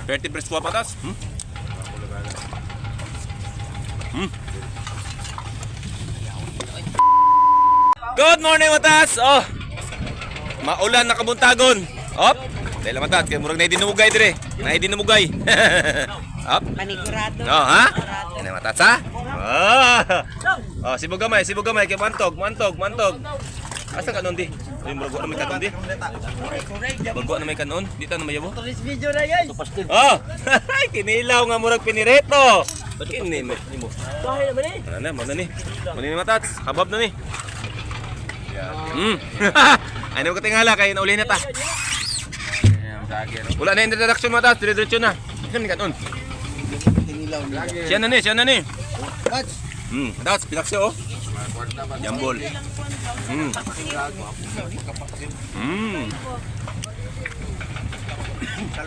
Berti presko patas. Good morning matas. Oh. Maulan na kabuntagon. Op. Dahil matas kay murag na dinumugay dire. Na dinumugay. Op. Panigurado. No, ha? Ano matas ha? Oh, sibog gamay kay mantog. Asa kanon di? Ay murag na may kanon di. Bago na may kanon, dito na mayabo. Tulis video na guys. Oh. Kinilaw nga murag pinireto. Kini mo. Bahay naman eh. Mana ni? Mana ni matats? Habab na ni. Ano ko tingala kay nauli na ta. Wala na introduction matats, diretso na. Kan kanon. Siya na ni. Matats, pinaksyo oh. Jambol.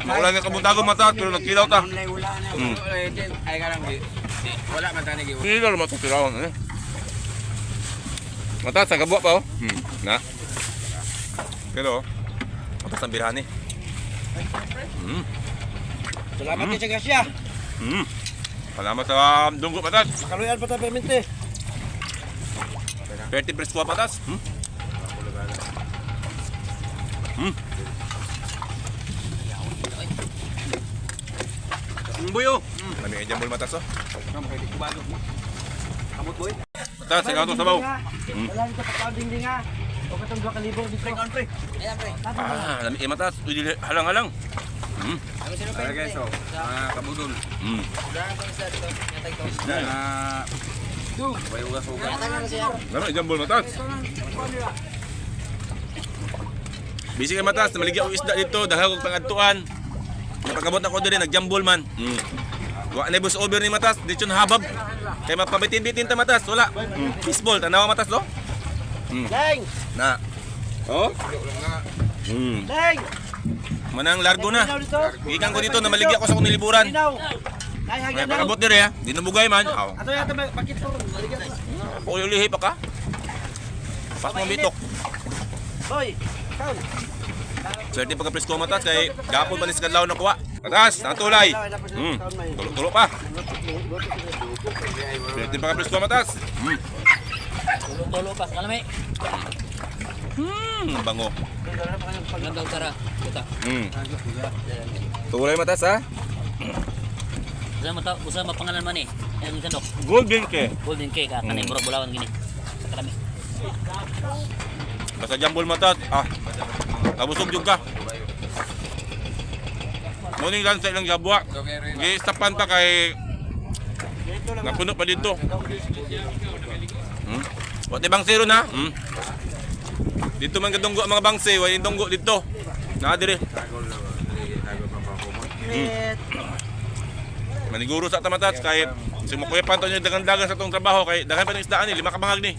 Wala nga kabuntagon matats, pero nagkilaw ta. Ay ka lang, wala man tanig iwan. Hindi lang matutirawan eh. Matas, ang kabuwa pa oh. Na. Pero, matas ang birahan eh. Salamat kay Chagasya. Salamat sa dunggo matas. Kaluyan pa ta permente. Berti presko patas. Buyo. Kami ay jambol matas oh. Kamot boy. Matas, ikaw to sabaw. Wala nito pagkaunding din nga. O katong 2,000 dito. Ayan pre. Lami eh matas. Halang-halang. Ay guys, so, kabudol. Bayo ugas ugas. Lami ay jambol matas. Busy kay matas, namaligya og isda dito, dahil og pangadtuan. Napagabot ako diri nagjambol man. Wa na bus over ni matas, dito na habab. Kay mapabitin-bitin ta matas, wala. Baseball tanawa matas do. Deng. Na. Oh? Deng. Manang largo na. Gikan ko dito na maligya ko sa kong niliburan. Dinaw. Ay May hagyan daw. pagabot diri ha. Di nabugay man. Aw. Ato yata bakit to? Ulihi pa ka. Pas mo bitok. Hoy. Kaun. Swerte pagka presko matas kay gapon man is kadlaw na kuha. Matas, natulay. Tulo pa. Swerte pagka presko matas. Tulo pa, kalami. Bango. Landaw tara. Kita. Tulay matas ha. Usa mapangalan man eh. Ang sandok. Golden ke. Golden cake ah, kanay murag bulawan gini. Kalami. Basta jambol matas. Abusog jud ka. Muning lang sa ilang gabwa. Gi-stapan ta kay napuno pa dito. Wate bang zero na? Dito man gadunggo ang mga bangse, way dunggo dito. Na dire. Maniguro sa tamatats kay sumukuya pa to dagan-dagan sa tong trabaho kay daghan pa ng isdaan ni 5 ka bangag ni.